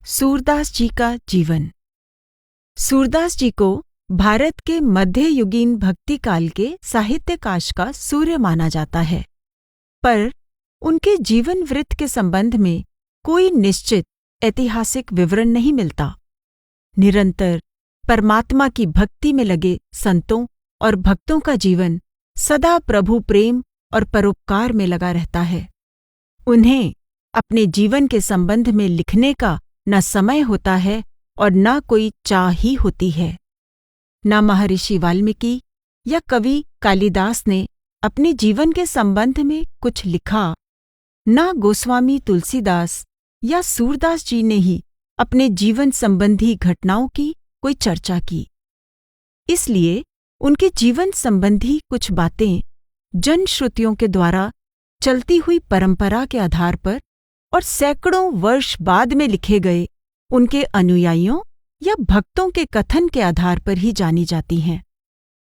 सूरदास जी का जीवन। सूरदास जी को भारत के मध्ययुगीन भक्ति काल के साहित्यकाश का सूर्य माना जाता है, पर उनके जीवन वृत्त के संबंध में कोई निश्चित ऐतिहासिक विवरण नहीं मिलता। निरंतर परमात्मा की भक्ति में लगे संतों और भक्तों का जीवन सदा प्रभु प्रेम और परोपकार में लगा रहता है। उन्हें अपने जीवन के संबंध में लिखने का न समय होता है और न कोई चाह ही होती है। न महर्षि वाल्मीकि या कवि कालिदास ने अपने जीवन के संबंध में कुछ लिखा, न गोस्वामी तुलसीदास या सूरदास जी ने ही अपने जीवन संबंधी घटनाओं की कोई चर्चा की। इसलिए उनके जीवन संबंधी कुछ बातें जनश्रुतियों के द्वारा चलती हुई परंपरा के आधार पर और सैकड़ों वर्ष बाद में लिखे गए उनके अनुयायियों या भक्तों के कथन के आधार पर ही जानी जाती हैं,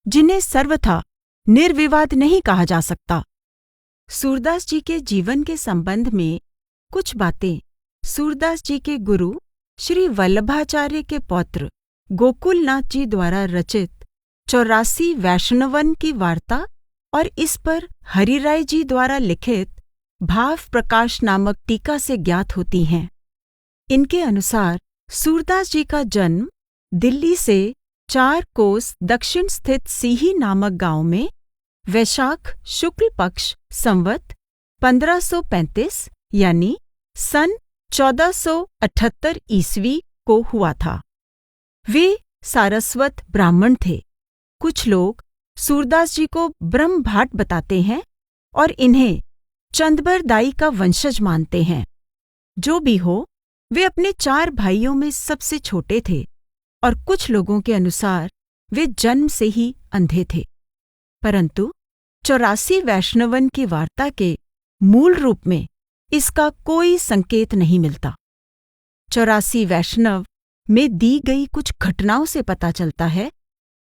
जिन्हें सर्वथा निर्विवाद नहीं कहा जा सकता। सूरदास जी के जीवन के संबंध में कुछ बातें सूरदास जी के गुरु श्री वल्लभाचार्य के पौत्र गोकुलनाथ जी द्वारा रचित 84 वैष्णवन की वार्ता और इस पर हरिराय जी द्वारा लिखित भाव प्रकाश नामक टीका से ज्ञात होती हैं। इनके अनुसार सूरदास जी का जन्म दिल्ली से 4 कोस दक्षिण स्थित सीही नामक गांव में वैशाख शुक्ल पक्ष संवत 1535 यानी सन 1478 ईस्वी को हुआ था। वे सारस्वत ब्राह्मण थे। कुछ लोग सूरदास जी को ब्रह्म भाट बताते हैं और इन्हें चंदबर दाई का वंशज मानते हैं। जो भी हो, वे अपने 4 भाइयों में सबसे छोटे थे और कुछ लोगों के अनुसार वे जन्म से ही अंधे थे। परंतु 84 वैष्णवन की वार्ता के मूल रूप में इसका कोई संकेत नहीं मिलता। 84 वैष्णव में दी गई कुछ घटनाओं से पता चलता है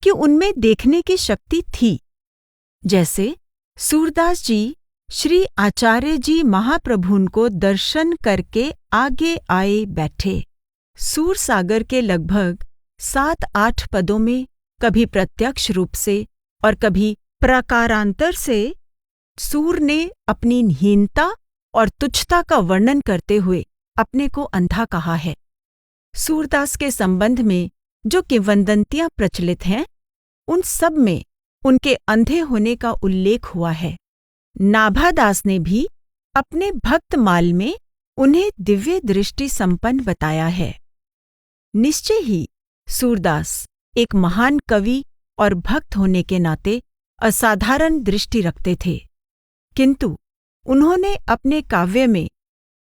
कि उनमें देखने की शक्ति थी। जैसे सूरदास जी श्री आचार्य जी महाप्रभुन को दर्शन करके आगे आए बैठे। सूर सागर के लगभग 7-8 पदों में कभी प्रत्यक्ष रूप से और कभी प्रकारांतर से सूर ने अपनी हीनता और तुच्छता का वर्णन करते हुए अपने को अंधा कहा है। सूरदास के संबंध में जो किंवदंतियां प्रचलित हैं, उन सब में उनके अंधे होने का उल्लेख हुआ है। नाभादास ने भी अपने भक्तमाल में उन्हें दिव्य दृष्टि संपन्न बताया है। निश्चय ही सूरदास एक महान कवि और भक्त होने के नाते असाधारण दृष्टि रखते थे, किंतु उन्होंने अपने काव्य में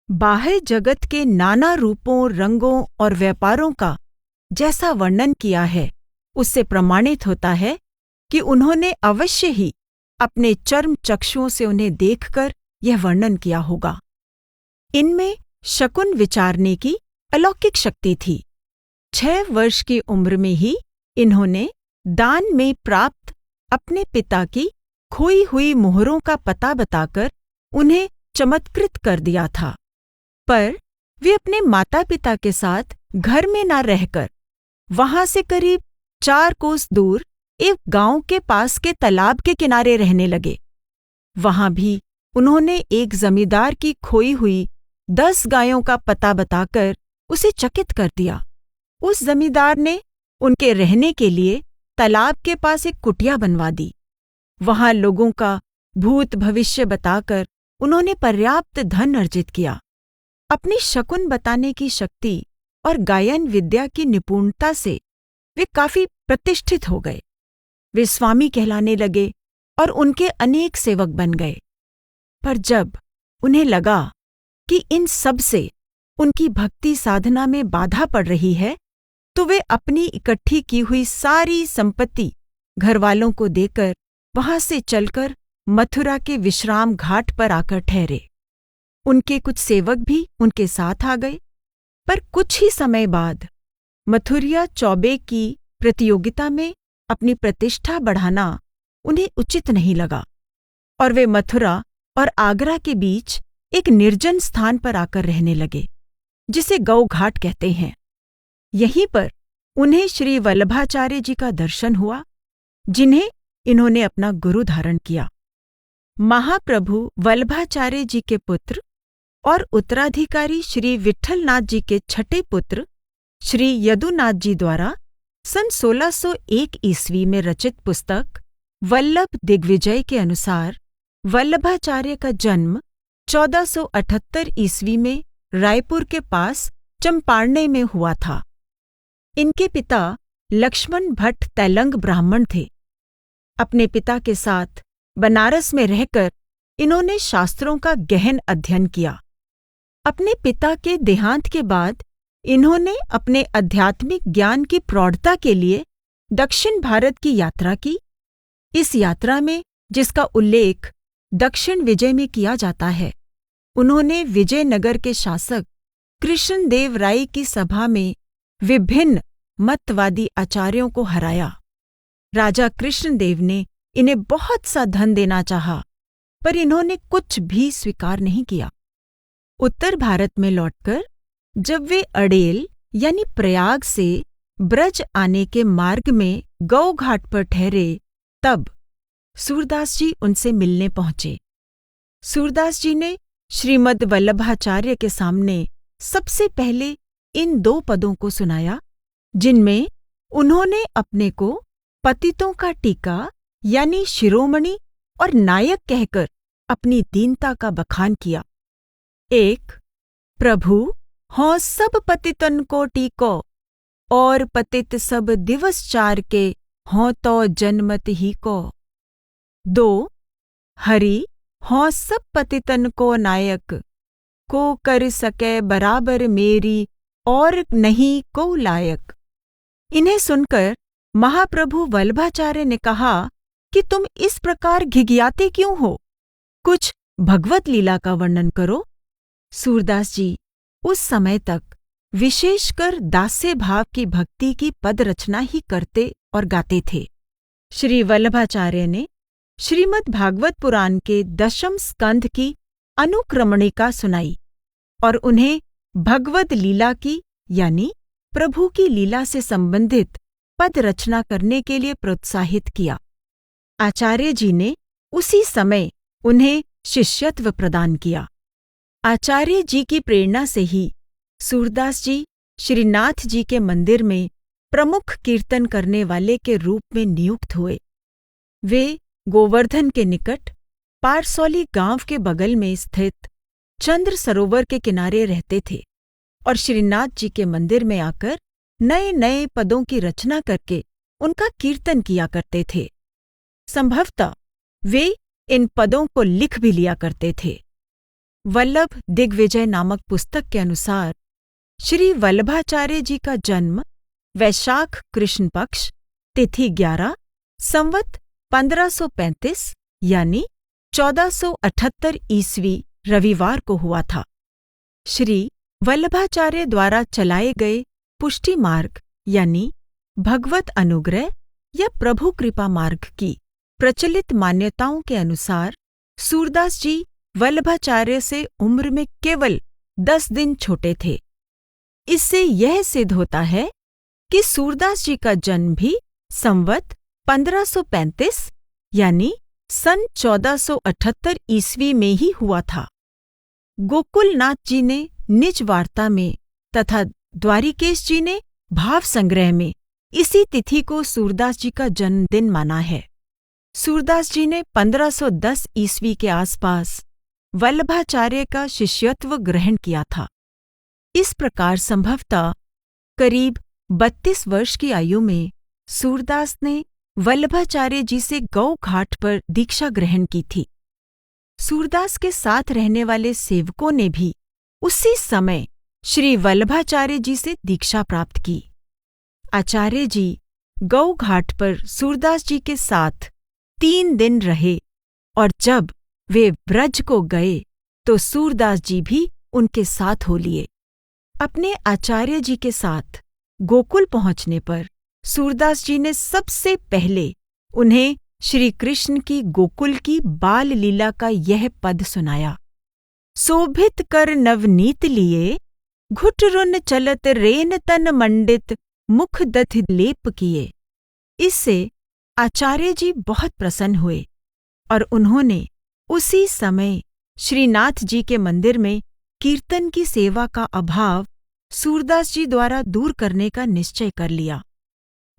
बाह्य जगत के नाना रूपों, रंगों और व्यापारों का जैसा वर्णन किया है, उससे प्रमाणित होता है कि उन्होंने अवश्य ही अपने चर्म चक्षुओं से उन्हें देखकर यह वर्णन किया होगा। इनमें शकुन विचारने की अलौकिक शक्ति थी। 6 वर्ष की उम्र में ही इन्होंने दान में प्राप्त अपने पिता की खोई हुई मोहरों का पता बताकर उन्हें चमत्कृत कर दिया था। पर वे अपने माता पिता के साथ घर में न रहकर वहां से करीब 4 कोस दूर एक गांव के पास के तालाब के किनारे रहने लगे। वहां भी उन्होंने एक जमींदार की खोई हुई 10 गायों का पता बताकर उसे चकित कर दिया। उस जमींदार ने उनके रहने के लिए तालाब के पास एक कुटिया बनवा दी। वहां लोगों का भूत भविष्य बताकर उन्होंने पर्याप्त धन अर्जित किया। अपनी शकुन बताने की शक्ति और गायन विद्या की निपुणता से वे काफी प्रतिष्ठित हो गए। वे स्वामी कहलाने लगे और उनके अनेक सेवक बन गए। पर जब उन्हें लगा कि इन सब से उनकी भक्ति साधना में बाधा पड़ रही है, तो वे अपनी इकट्ठी की हुई सारी संपत्ति घरवालों को देकर वहां से चलकर मथुरा के विश्राम घाट पर आकर ठहरे। उनके कुछ सेवक भी उनके साथ आ गए, पर कुछ ही समय बाद मथुरिया चौबे की प्रतियोगिता में अपनी प्रतिष्ठा बढ़ाना उन्हें उचित नहीं लगा और वे मथुरा और आगरा के बीच एक निर्जन स्थान पर आकर रहने लगे। जिसे गौ घाट कहते हैं। यहीं पर उन्हें श्री वल्लभाचार्य जी का दर्शन हुआ, जिन्हें इन्होंने अपना गुरु धारण किया। महाप्रभु वल्लभाचार्य जी के पुत्र और उत्तराधिकारी श्री विट्ठलनाथ जी के छठे पुत्र श्री यदुनाथ जी द्वारा सन 1601 ईस्वी में रचित पुस्तक वल्लभ दिग्विजय के अनुसार वल्लभाचार्य का जन्म 1478 ईस्वी में रायपुर के पास चंपारण्य में हुआ था। इनके पिता लक्ष्मण भट्ट तैलंग ब्राह्मण थे। अपने पिता के साथ बनारस में रहकर इन्होंने शास्त्रों का गहन अध्ययन किया। अपने पिता के देहांत के बाद इन्होंने अपने आध्यात्मिक ज्ञान की प्रौढ़ता के लिए दक्षिण भारत की यात्रा की। इस यात्रा में, जिसका उल्लेख दक्षिण विजय में किया जाता है, उन्होंने विजयनगर के शासक कृष्णदेव राय की सभा में विभिन्न मतवादी आचार्यों को हराया। राजा कृष्णदेव ने इन्हें बहुत सा धन देना चाहा, पर इन्होंने कुछ भी स्वीकार नहीं किया। उत्तर भारत में लौटकर जब वे अडेल यानी प्रयाग से ब्रज आने के मार्ग में गौ घाट पर ठहरे, तब सूरदास जी उनसे मिलने पहुंचे। सूरदास जी ने श्रीमद् वल्लभाचार्य के सामने सबसे पहले इन 2 पदों को सुनाया, जिनमें उन्होंने अपने को पतितों का टीका यानी शिरोमणि और नायक कहकर अपनी दीनता का बखान किया। 1 प्रभु हों सब पतितन को टीको, और पतित सब दिवस 4 के हों तो जन्मत ही को। 2 हरि हों सब पतितन को नायक, को कर सके बराबर मेरी और नहीं को लायक। इन्हें सुनकर महाप्रभु वल्लभाचार्य ने कहा कि तुम इस प्रकार घिघियाते क्यों हो? कुछ भगवत लीला का वर्णन करो। सूरदास जी उस समय तक विशेषकर दास्य भाव की भक्ति की पद रचना ही करते और गाते थे। श्री वल्लभाचार्य ने श्रीमद् भागवत पुराण के 10वें स्कंध की अनुक्रमणिका सुनाई और उन्हें भगवद लीला की यानी प्रभु की लीला से संबंधित पद रचना करने के लिए प्रोत्साहित किया। आचार्य जी ने उसी समय उन्हें शिष्यत्व प्रदान किया। आचार्य जी की प्रेरणा से ही सूरदास जी श्रीनाथ जी के मंदिर में प्रमुख कीर्तन करने वाले के रूप में नियुक्त हुए। वे गोवर्धन के निकट पारसौली गांव के बगल में स्थित चंद्र सरोवर के किनारे रहते थे और श्रीनाथ जी के मंदिर में आकर नए नए पदों की रचना करके उनका कीर्तन किया करते थे। संभवतः वे इन पदों को लिख भी लिया करते थे। वल्लभ दिग्विजय नामक पुस्तक के अनुसार श्री वल्लभाचार्य जी का जन्म वैशाख कृष्ण पक्ष तिथि 11 संवत 1535 यानी 1478 ईस्वी रविवार को हुआ था। श्री वल्लभाचार्य द्वारा चलाए गए पुष्टि मार्ग यानी भगवत अनुग्रह या प्रभु कृपा मार्ग की प्रचलित मान्यताओं के अनुसार सूरदास जी वल्लभाचार्य से उम्र में केवल 10 दिन छोटे थे। इससे यह सिद्ध होता है कि सूरदास जी का जन्म भी संवत 1535 यानी सन 1478 ईस्वी में ही हुआ था। गोकुलनाथ जी ने निज वार्ता में तथा द्वारिकेश जी ने भाव संग्रह में इसी तिथि को सूरदास जी का जन्मदिन माना है। सूरदास जी ने 1510 ईस्वी के आसपास वल्लभाचार्य का शिष्यत्व ग्रहण किया था। इस प्रकार संभवतः करीब 32 वर्ष की आयु में सूरदास ने वल्लभाचार्य जी से गौ घाट पर दीक्षा ग्रहण की थी। सूरदास के साथ रहने वाले सेवकों ने भी उसी समय श्री वल्लभाचार्य जी से दीक्षा प्राप्त की। आचार्य जी गौ घाट पर सूरदास जी के साथ 3 दिन रहे और जब वे ब्रज को गए तो सूरदास जी भी उनके साथ हो लिए। अपने आचार्य जी के साथ गोकुल पहुंचने पर सूरदास जी ने सबसे पहले उन्हें श्री कृष्ण की गोकुल की बाल लीला का यह पद सुनाया। शोभित कर नवनीत लिए घुटरुन चलत रेन तन मंडित मुख दधि लेप किए। इससे आचार्य जी बहुत प्रसन्न हुए और उन्होंने उसी समय श्रीनाथ जी के मंदिर में कीर्तन की सेवा का अभाव सूरदास जी द्वारा दूर करने का निश्चय कर लिया।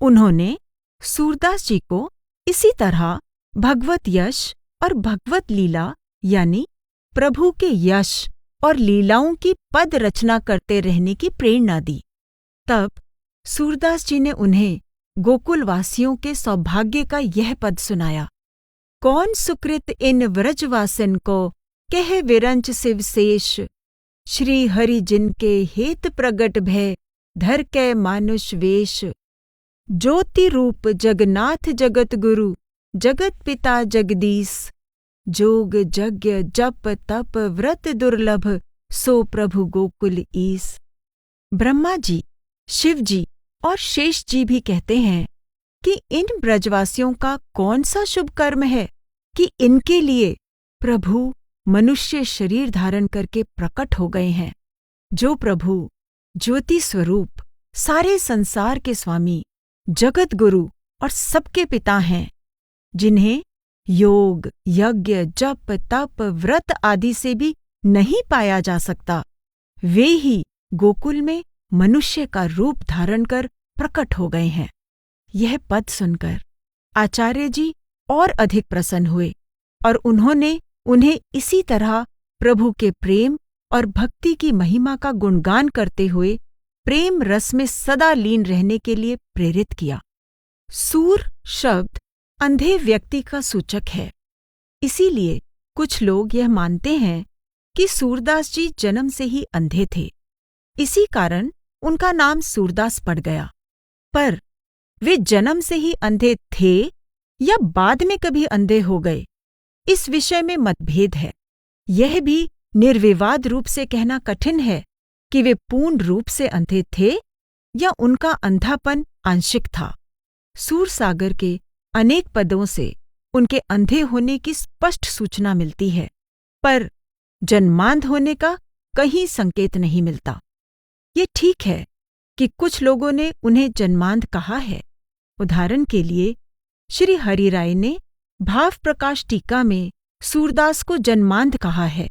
उन्होंने सूरदास जी को इसी तरह भगवत यश और भगवत लीला यानी प्रभु के यश और लीलाओं की पद रचना करते रहने की प्रेरणा दी। तब सूरदास जी ने उन्हें गोकुलवासियों के सौभाग्य का यह पद सुनाया। कौन सुकृत इन व्रजवासिन को कह विरंच शिवशेष, श्री हरि जिनके हेत प्रगट भय धर कै मानुष वेश। ज्योति रूप जगन्नाथ जगत गुरु जगत पिता जगदीश, जोग यज्ञ जप तप व्रत दुर्लभ सो प्रभु गोकुल ईस। ब्रह्मा जी, शिव जी और शेष जी भी कहते हैं कि इन ब्रजवासियों का कौन सा शुभ कर्म है कि इनके लिए प्रभु मनुष्य शरीर धारण करके प्रकट हो गए हैं। जो प्रभु ज्योति स्वरूप, सारे संसार के स्वामी, जगत गुरु और सबके पिता हैं, जिन्हें योग यज्ञ जप तप व्रत आदि से भी नहीं पाया जा सकता, वे ही गोकुल में मनुष्य का रूप धारण कर प्रकट हो गए हैं। यह पद सुनकर आचार्य जी और अधिक प्रसन्न हुए और उन्होंने उन्हें इसी तरह प्रभु के प्रेम और भक्ति की महिमा का गुणगान करते हुए प्रेम रस में सदा लीन रहने के लिए प्रेरित किया। सूर शब्द अंधे व्यक्ति का सूचक है, इसीलिए कुछ लोग यह मानते हैं कि सूरदास जी जन्म से ही अंधे थे, इसी कारण उनका नाम सूरदास पड़ गया। पर वे जन्म से ही अंधे थे या बाद में कभी अंधे हो गए, इस विषय में मतभेद है। यह भी निर्विवाद रूप से कहना कठिन है कि वे पूर्ण रूप से अंधे थे या उनका अंधापन आंशिक था। सूरसागर के अनेक पदों से उनके अंधे होने की स्पष्ट सूचना मिलती है, पर जन्मांध होने का कहीं संकेत नहीं मिलता। ये ठीक है कि कुछ लोगों ने उन्हें जन्मांध कहा है। उदाहरण के लिए श्री हरिराय ने भाव प्रकाश टीका में सूरदास को जन्मांध कहा है।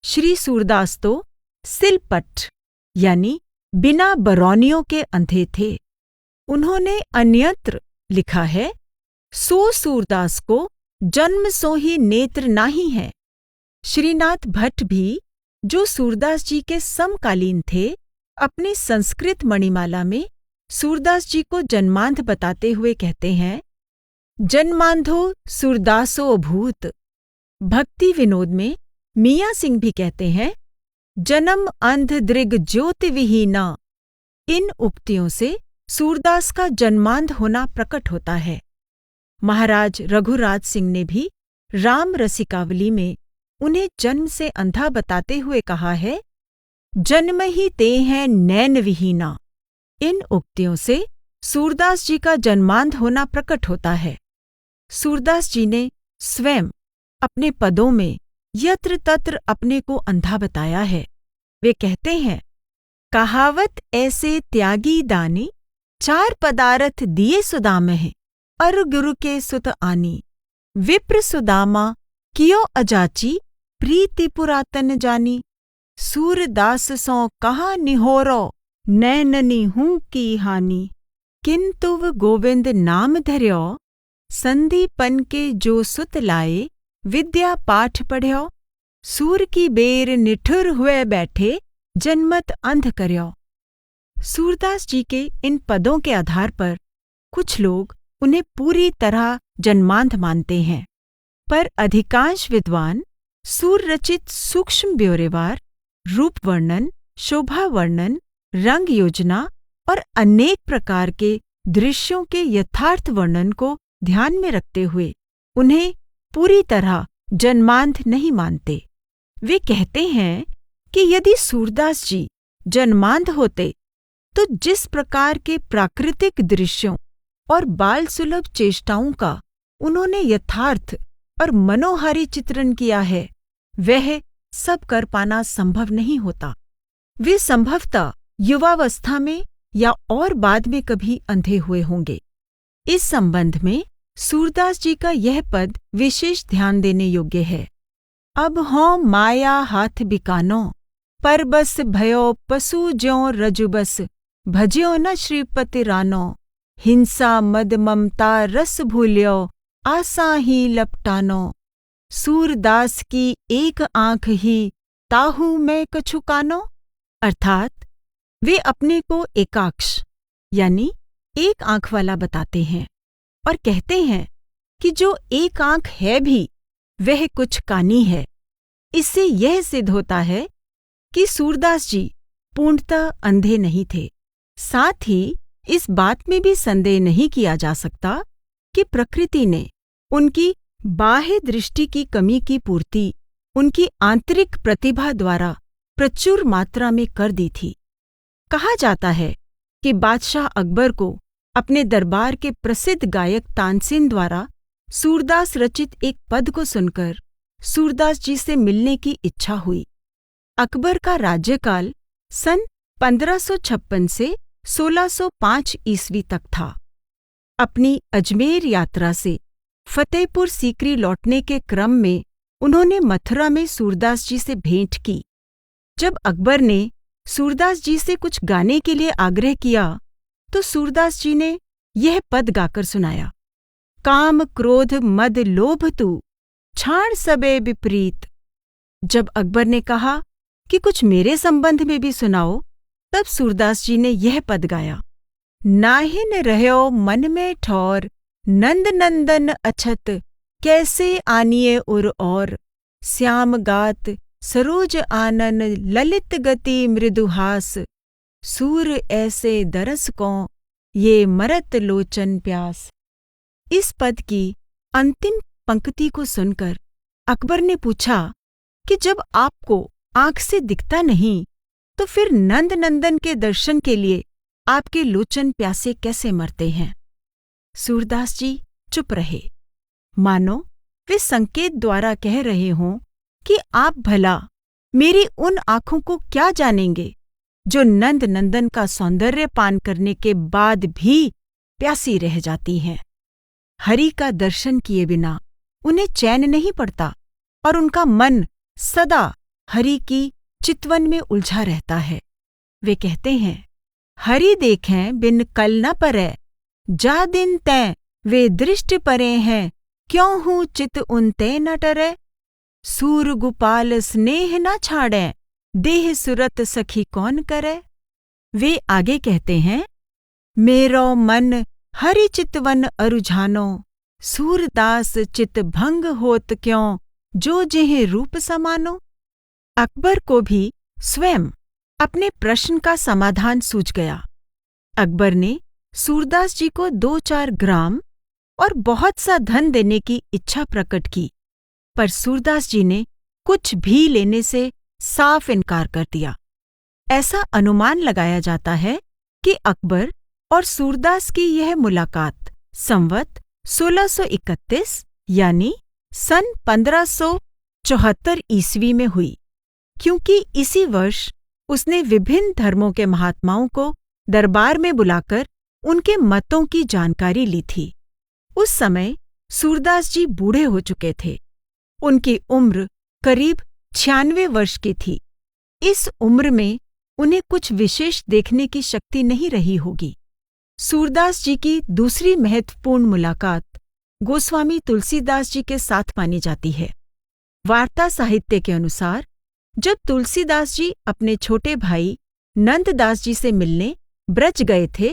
श्री सूरदास तो सिलपट यानी बिना बरौनियों के अंधे थे। उन्होंने अन्यत्र लिखा है, सो सूरदास को जन्म सो ही नेत्र नाही है। श्रीनाथ भट्ट भी, जो सूरदास जी के समकालीन थे, अपनी संस्कृत मणिमाला में सूरदास जी को जन्मांध बताते हुए कहते हैं, जन्मांधो सूरदासो अभूत। भक्ति विनोद में मियाँ सिंह भी कहते हैं, जन्म अंध दृग ज्योति विहीना। इन उक्तियों से सूरदास का जन्मांध होना प्रकट होता है। महाराज रघुराज सिंह ने भी राम रसिकावली में उन्हें जन्म से अंधा बताते हुए कहा है, जन्म ही ते हैं नैन विहीना। इन उक्तियों से सूरदास जी का जन्मांध होना प्रकट होता है। सूरदास जी ने स्वयं अपने पदों में यत्र तत्र अपने को अंधा बताया है। वे कहते हैं, कहावत ऐसे त्यागी दानी, चार पदारथ दिए सुदामह, अर गुरु के सुत आनी। विप्र सुदामा कियो अजाची, प्रीति पुरातन जानी। सूरदास सो कहा निहोरो, नैननी हूँ की हानि। किंतु गोविंद नाम धर्यो, संदीपन के जो सुत लाए। विद्या पाठ पढ़्यो, सूर की बेर निठुर हुए बैठे। जन्मत अंध कर्यो। सूरदास जी के इन पदों के आधार पर कुछ लोग उन्हें पूरी तरह जन्मांध मानते हैं, पर अधिकांश विद्वान सूर रचित सूक्ष्म ब्यौरेवार रूप वर्णन, शोभा वर्णन, रंग योजना और अनेक प्रकार के दृश्यों के यथार्थ वर्णन को ध्यान में रखते हुए उन्हें पूरी तरह जन्मांध नहीं मानते। वे कहते हैं कि यदि सूरदास जी जन्मांध होते तो जिस प्रकार के प्राकृतिक दृश्यों और बाल सुलभ चेष्टाओं का उन्होंने यथार्थ और मनोहारी चित्रण किया है, वह सब कर पाना संभव नहीं होता। वे संभवतः युवावस्था में या और बाद में कभी अंधे हुए होंगे। इस संबंध में सूरदास जी का यह पद विशेष ध्यान देने योग्य है। अब हों माया हाथ बिकानो, पर बस भयो पशु ज्यों रजुबस, भज्यो न श्रीपति रानो, हिंसा मद ममता रस भूल्यो, आसा ही लपटानो, सूरदास की एक आंख ही ताहू मैं कछु कानो। अर्थात वे अपने को एकाक्ष यानी एक आंख वाला बताते हैं और कहते हैं कि जो एक आंख है भी वह कुछ कानी है। इससे यह सिद्ध होता है कि सूरदास जी पूर्णतः अंधे नहीं थे। साथ ही इस बात में भी संदेह नहीं किया जा सकता कि प्रकृति ने उनकी बाह्य दृष्टि की कमी की पूर्ति उनकी आंतरिक प्रतिभा द्वारा प्रचुर मात्रा में कर दी थी। कहा जाता है कि बादशाह अकबर को अपने दरबार के प्रसिद्ध गायक तानसेन द्वारा सूरदास रचित एक पद को सुनकर सूरदास जी से मिलने की इच्छा हुई। अकबर का राज्यकाल सन 1556 से 1605 ईस्वी तक था। अपनी अजमेर यात्रा से फतेहपुर सीकरी लौटने के क्रम में उन्होंने मथुरा में सूरदास जी से भेंट की। जब अकबर ने सूरदास जी से कुछ गाने के लिए आग्रह किया तो सूरदास जी ने यह पद गाकर सुनाया। काम क्रोध मद लोभ तू, छाण सबे विपरीत। जब अकबर ने कहा कि कुछ मेरे संबंध में भी सुनाओ, तब सूरदास जी ने यह पद गाया। नाहिन रह्यो मन में ठौर, नंद नंदन अछत, कैसे आनिए उर और, श्याम गात सरोज आनन ललित गति मृदुहास, सूर ऐसे दरस को ये मरत लोचन प्यास। इस पद की अंतिम पंक्ति को सुनकर अकबर ने पूछा कि जब आपको आंख से दिखता नहीं तो फिर नंद नंदन के दर्शन के लिए आपके लोचन प्यासे कैसे मरते हैं। सूरदास जी चुप रहे, मानो वे संकेत द्वारा कह रहे हों कि आप भला मेरी उन आंखों को क्या जानेंगे जो नंद नंदन का सौंदर्य पान करने के बाद भी प्यासी रह जाती हैं। हरि का दर्शन किए बिना उन्हें चैन नहीं पड़ता और उनका मन सदा हरि की चितवन में उलझा रहता है। वे कहते हैं, हरि देखें बिन कल न परै, जा दिन तैं वे दृष्टि परे हैं, क्यों हूँ चित उन ते न टरै। सूर गोपाल स्नेह न छाड़े, देह सुरत सखी कौन करे। वे आगे कहते हैं, मेरो मन हरि चितवन अरुझानो, सूरदास चित भंग होत क्यों, जो जेह रूप समानो। अकबर को भी स्वयं अपने प्रश्न का समाधान सूझ गया। अकबर ने सूरदास जी को 2-4 ग्राम और बहुत सा धन देने की इच्छा प्रकट की, पर सूरदास जी ने कुछ भी लेने से साफ इनकार कर दिया। ऐसा अनुमान लगाया जाता है कि अकबर और सूरदास की यह मुलाकात संवत 1631 यानी सन 1574 ईस्वी में हुई, क्योंकि इसी वर्ष उसने विभिन्न धर्मों के महात्माओं को दरबार में बुलाकर उनके मतों की जानकारी ली थी। उस समय सूरदास जी बूढ़े हो चुके थे। उनकी उम्र करीब 96 वर्ष की थी। इस उम्र में उन्हें कुछ विशेष देखने की शक्ति नहीं रही होगी। सूरदास जी की दूसरी महत्वपूर्ण मुलाकात गोस्वामी तुलसीदास जी के साथ मानी जाती है। वार्ता साहित्य के अनुसार जब तुलसीदास जी अपने छोटे भाई नंददास जी से मिलने ब्रज गए थे,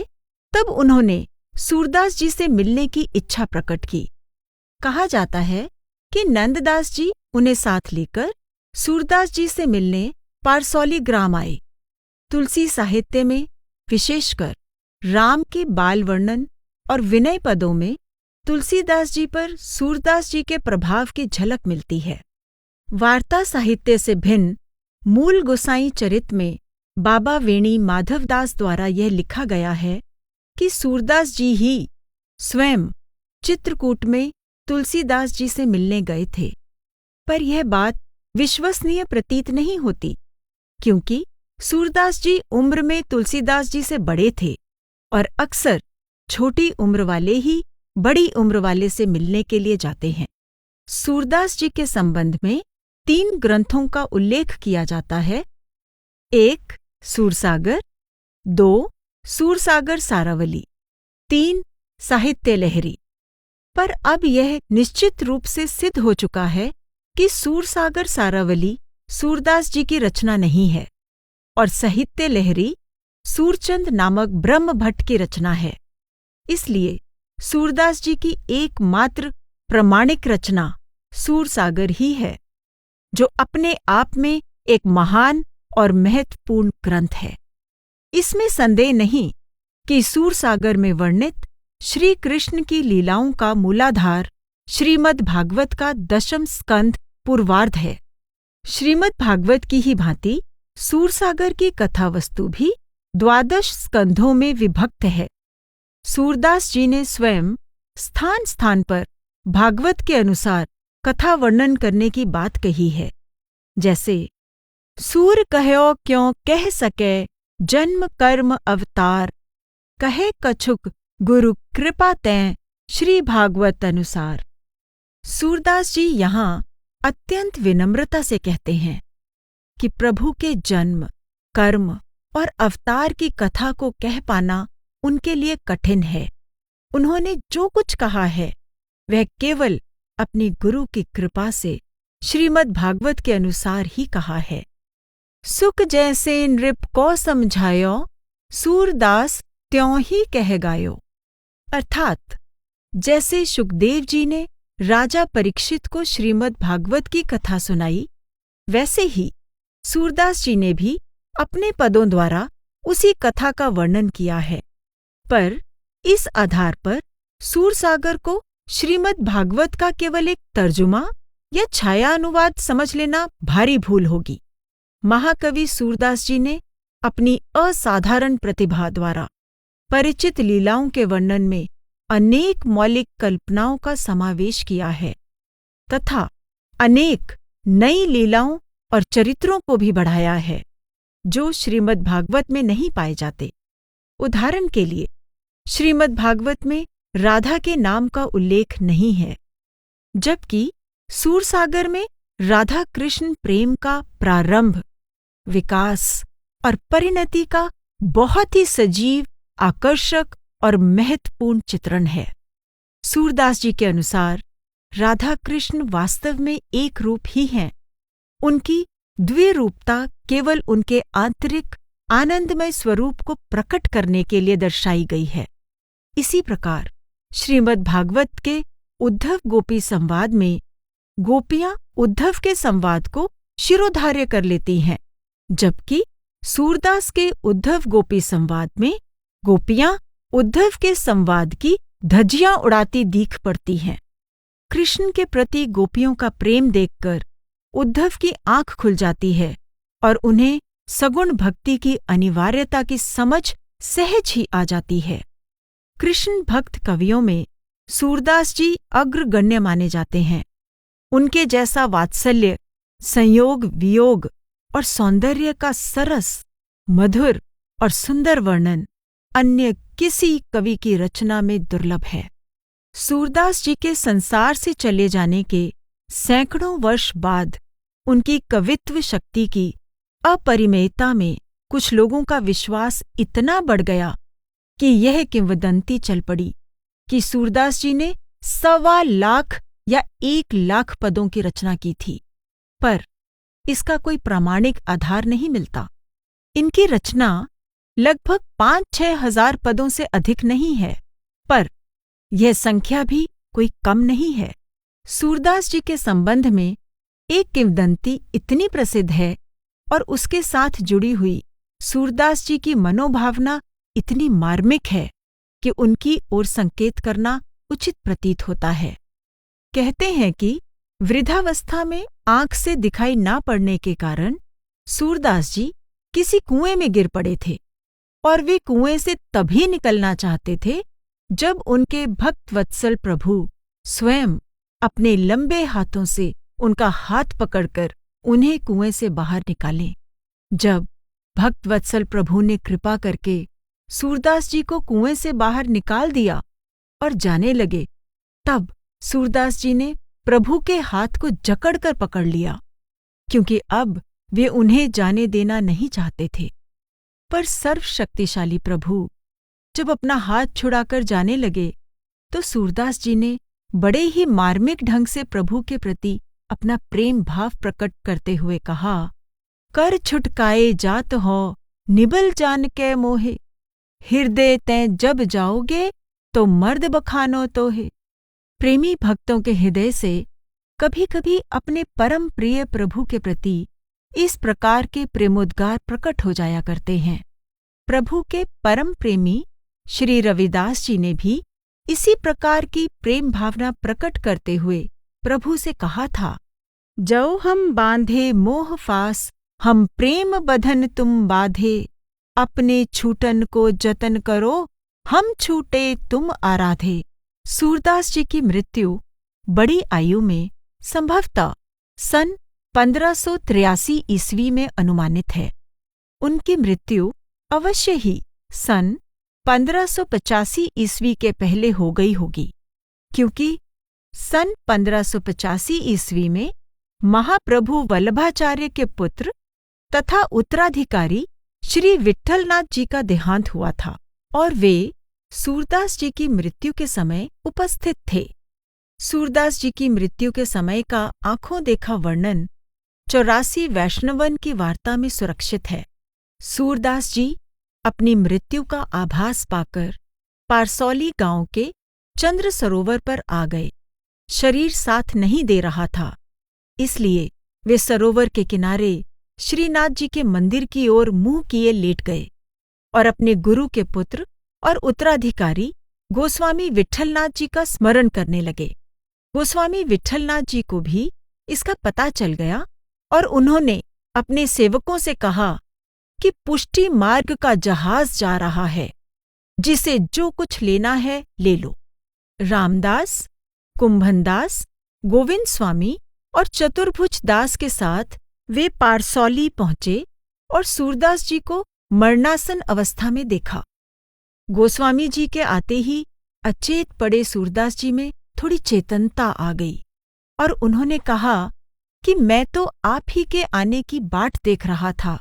तब उन्होंने सूरदास जी से मिलने की इच्छा प्रकट की। कहा जाता है कि नंददास जी उन्हें साथ लेकर सूरदास जी से मिलने पारसौली ग्राम आए। तुलसी साहित्य में विशेषकर राम के बाल वर्णन और विनय पदों में तुलसीदास जी पर सूरदास जी के प्रभाव की झलक मिलती है। वार्ता साहित्य से भिन्न मूल गोसाई चरित में बाबा वेणी माधवदास द्वारा यह लिखा गया है कि सूरदास जी ही स्वयं चित्रकूट में तुलसीदास जी से मिलने गए थे, पर यह बात विश्वसनीय प्रतीत नहीं होती, क्योंकि सूरदास जी उम्र में तुलसीदास जी से बड़े थे और अक्सर छोटी उम्र वाले ही बड़ी उम्र वाले से मिलने के लिए जाते हैं। सूरदास जी के संबंध में 3 ग्रंथों का उल्लेख किया जाता है। 1 सूरसागर, 2 सूरसागर सारावली, 3 साहित्य लहरी। पर अब यह निश्चित रूप से सिद्ध हो चुका है कि सूरसागर सारावली सूरदास जी की रचना नहीं है और साहित्य लहरी सूरचंद नामक ब्रह्म भट्ट की रचना है। इसलिए सूरदास जी की एकमात्र प्रमाणिक रचना सूरसागर ही है, जो अपने आप में एक महान और महत्वपूर्ण ग्रंथ है। इसमें संदेह नहीं कि सूरसागर में वर्णित श्री कृष्ण की लीलाओं का मूलाधार श्रीमद् भागवत का 10वें स्कंध पूर्वार्ध है। श्रीमद् भागवत की ही भांति सूरसागर की कथा वस्तु भी 12 स्कंधों में विभक्त है। सूरदास जी ने स्वयं स्थान स्थान पर भागवत के अनुसार कथा वर्णन करने की बात कही है, जैसे सूर कह्यो क्यों कह सके जन्म कर्म अवतार, कहे कछुक गुरु कृपा तैं श्री भागवत अनुसार। सूरदास जी यहाँ अत्यंत विनम्रता से कहते हैं कि प्रभु के जन्म, कर्म और अवतार की कथा को कह पाना उनके लिए कठिन है। उन्होंने जो कुछ कहा है वह केवल अपनी गुरु की कृपा से श्रीमद् भागवत के अनुसार ही कहा है। सुख जैसे नृप को समझायो, सूरदास त्यों ही कह गायो। अर्थात जैसे सुखदेव जी ने राजा परीक्षित को श्रीमद् भागवत की कथा सुनाई, वैसे ही सूरदास जी ने भी अपने पदों द्वारा उसी कथा का वर्णन किया है। पर इस आधार पर सूरसागर को श्रीमद् भागवत का केवल एक तर्जुमा या छाया अनुवाद समझ लेना भारी भूल होगी। महाकवि सूरदास जी ने अपनी असाधारण प्रतिभा द्वारा परिचित लीलाओं के वर्णन में अनेक मौलिक कल्पनाओं का समावेश किया है तथा अनेक नई लीलाओं और चरित्रों को भी बढ़ाया है, जो श्रीमद् भागवत में नहीं पाए जाते। उदाहरण के लिए श्रीमद् भागवत में राधा के नाम का उल्लेख नहीं है, जबकि सूरसागर में राधा कृष्ण प्रेम का प्रारंभ, विकास और परिणति का बहुत ही सजीव, आकर्षक और महत्वपूर्ण चित्रण है। सूरदास जी के अनुसार राधा कृष्ण वास्तव में एक रूप ही हैं। उनकी द्विरूपता केवल उनके आंतरिक आनंदमय स्वरूप को प्रकट करने के लिए दर्शाई गई है। इसी प्रकार श्रीमद् भागवत के उद्धव गोपी संवाद में गोपियां उद्धव के संवाद को शिरोधार्य कर लेती हैं, जबकि सूरदास के उद्धव गोपी संवाद में गोपियां उद्धव के संवाद की धज्जियां उड़ाती दीख पड़ती हैं। कृष्ण के प्रति गोपियों का प्रेम देखकर उद्धव की आंख खुल जाती है और उन्हें सगुण भक्ति की अनिवार्यता की समझ सहज ही आ जाती है। कृष्ण भक्त कवियों में सूरदास जी अग्रगण्य माने जाते हैं। उनके जैसा वात्सल्य, संयोग, वियोग और सौंदर्य का सरस, मधुर और सुंदर वर्णन अन्य किसी कवि की रचना में दुर्लभ है। सूरदास जी के संसार से चले जाने के सैकड़ों वर्ष बाद उनकी कवित्व शक्ति की अपरिमेयता में कुछ लोगों का विश्वास इतना बढ़ गया कि यह किंवदंती चल पड़ी कि सूरदास जी ने 1.25 लाख या 1 लाख पदों की रचना की थी, पर इसका कोई प्रामाणिक आधार नहीं मिलता। इनकी रचना लगभग 5-6 हजार पदों से अधिक नहीं है, पर यह संख्या भी कोई कम नहीं है। सूरदास जी के संबंध में एक किंवदंती इतनी प्रसिद्ध है और उसके साथ जुड़ी हुई सूरदास जी की मनोभावना इतनी मार्मिक है कि उनकी ओर संकेत करना उचित प्रतीत होता है। कहते हैं कि वृद्धावस्था में आंख से दिखाई ना पड़ने के कारण सूरदास जी किसी कुएं में गिर पड़े थे और वे कुएं से तभी निकलना चाहते थे जब उनके भक्तवत्सल प्रभु स्वयं अपने लंबे हाथों से उनका हाथ पकड़कर उन्हें कुएं से बाहर निकालें। जब भक्तवत्सल प्रभु ने कृपा करके सूरदास जी को कुएं से बाहर निकाल दिया और जाने लगे। तब सूरदास जी ने प्रभु के हाथ को जकड़कर पकड़ लिया, क्योंकि अब वे उन्हें जाने देना नहीं चाहते थे। पर सर्वशक्तिशाली प्रभु जब अपना हाथ छुड़ाकर जाने लगे तो सूरदास जी ने बड़े ही मार्मिक ढंग से प्रभु के प्रति अपना प्रेम भाव प्रकट करते हुए कहा, कर छुटकाए जात हो निबल जान के मोहे, हृदय तैं जब जाओगे तो मर्द बखानो तो है। प्रेमी भक्तों के हृदय से कभी कभी अपने परम प्रिय प्रभु के प्रति इस प्रकार के प्रेमोद्गार प्रकट हो जाया करते हैं। प्रभु के परम प्रेमी श्री रविदास जी ने भी इसी प्रकार की प्रेम भावना प्रकट करते हुए प्रभु से कहा था, जो हम बांधे मोह फास हम प्रेम बंधन तुम बाधे, अपने छूटन को जतन करो हम छूटे तुम आराधे। सूरदास जी की मृत्यु बड़ी आयु में संभवतः सन 1583 ईस्वी में अनुमानित है। उनकी मृत्यु अवश्य ही सन 1585 ईस्वी के पहले हो गई होगी, क्योंकि सन 1585 ईस्वी में महाप्रभु वल्लभाचार्य के पुत्र तथा उत्तराधिकारी श्री विट्ठलनाथ जी का देहांत हुआ था और वे सूरदास जी की मृत्यु के समय उपस्थित थे। सूरदास जी की मृत्यु के समय का आंखों देखा वर्णन 84 वैष्णवन की वार्ता में सुरक्षित है। सूरदास जी अपनी मृत्यु का आभास पाकर पारसौली गांव के चंद्र सरोवर पर आ गए। शरीर साथ नहीं दे रहा था, इसलिए वे सरोवर के किनारे श्रीनाथ जी के मंदिर की ओर मुंह किए लेट गए और अपने गुरु के पुत्र और उत्तराधिकारी गोस्वामी विट्ठलनाथ जी का स्मरण करने लगे। गोस्वामी विट्ठलनाथ जी को भी इसका पता चल गया और उन्होंने अपने सेवकों से कहा कि पुष्टि मार्ग का जहाज जा रहा है, जिसे जो कुछ लेना है ले लो। रामदास, कुंभनदास, गोविंद स्वामी और चतुर्भुज दास के साथ वे पारसौली पहुंचे और सूरदास जी को मरणासन अवस्था में देखा। गोस्वामी जी के आते ही अचेत पड़े सूरदास जी में थोड़ी चेतनता आ गई और उन्होंने कहा कि मैं तो आप ही के आने की बाट देख रहा था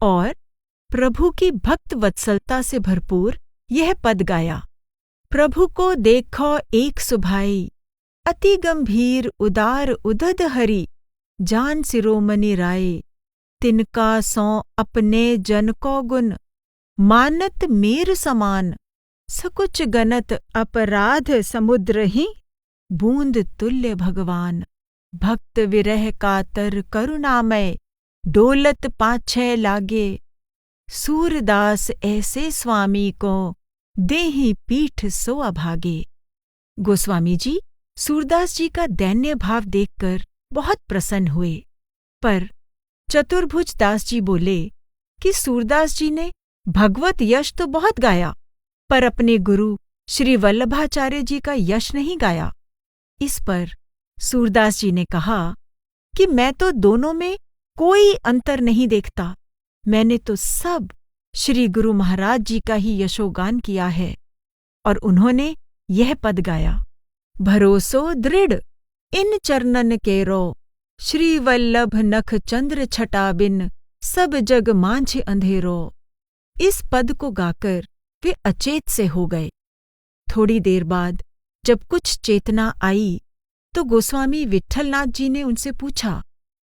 और प्रभु की भक्त वत्सलता से भरपूर यह पद गाया। प्रभु को देखो एक सुभाई, अति गंभीर उदार उदद हरि, जान सिरोमणि राय, तिनका सौ अपने जन को गुण, मानत मेर समान, सकुच गनत अपराध समुद्र ही, बूंद तुल्य भगवान, भक्त विरह कातर करुणामय, डोलत पाछे लागे, सूरदास ऐसे स्वामी को, देहि पीठ सो अभागे। गोस्वामी जी सूरदास जी का दैन्य भाव देखकर बहुत प्रसन्न हुए, पर चतुर्भुज दास जी बोले कि सूरदास जी ने भगवत यश तो बहुत गाया, पर अपने गुरु श्री वल्लभाचार्य जी का यश नहीं गाया। इस पर सूरदास जी ने कहा कि मैं तो दोनों में कोई अंतर नहीं देखता, मैंने तो सब श्री गुरु महाराज जी का ही यशोगान किया है। और उन्होंने यह पद गाया, भरोसो दृढ़ इन चरणन केरो, श्री वल्लभ नख चंद्र छटा बिन, सब जग मांझ अंधेरो। इस पद को गाकर वे अचेत से हो गए। थोड़ी देर बाद जब कुछ चेतना आई तो गोस्वामी विट्ठलनाथ जी ने उनसे पूछा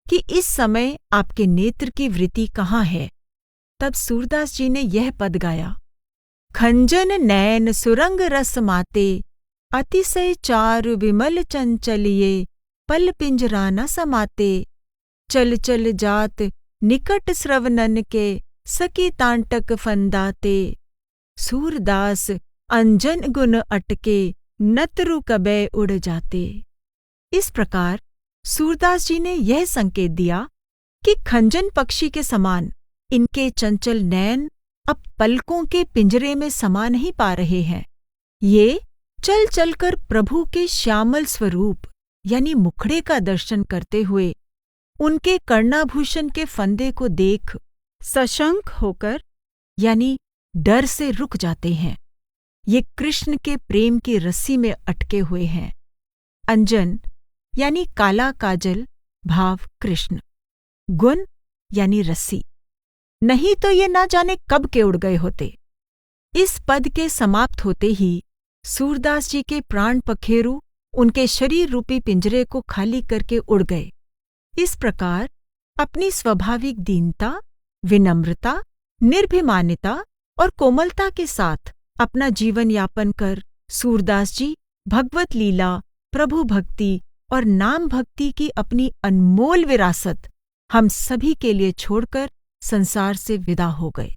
कि इस समय आपके नेत्र की वृत्ति कहाँ है। तब सूरदास जी ने यह पद गाया, खंजन नैन सुरंग रस माते, अतिशय चारु विमल चंचलिए, पल पिंजरा न समाते, चल चल जात निकट श्रवणन के, सकी तांटक फंदाते, सूरदास अंजन गुण अटके, नतरु कबे उड़ जाते। इस प्रकार सूरदास जी ने यह संकेत दिया कि खंजन पक्षी के समान इनके चंचल नैन अब पलकों के पिंजरे में समा नहीं पा रहे हैं। ये चल चलकर प्रभु के श्यामल स्वरूप यानी मुखड़े का दर्शन करते हुए उनके कर्णाभूषण के फंदे को देख सशंक होकर यानी डर से रुक जाते हैं। ये कृष्ण के प्रेम की रस्सी में अटके हुए हैं। अंजन यानी काला काजल भाव कृष्ण, गुण यानी रस्सी, नहीं तो ये ना जाने कब के उड़ गए होते। इस पद के समाप्त होते ही सूरदास जी के प्राण पखेरु उनके शरीर रूपी पिंजरे को खाली करके उड़ गए। इस प्रकार अपनी स्वाभाविक दीनता, विनम्रता, निर्भिमानिता और कोमलता के साथ अपना जीवन यापन कर सूरदास जी भगवत लीला, प्रभु भक्ति और नाम भक्ति की अपनी अनमोल विरासत हम सभी के लिए छोड़कर संसार से विदा हो गए।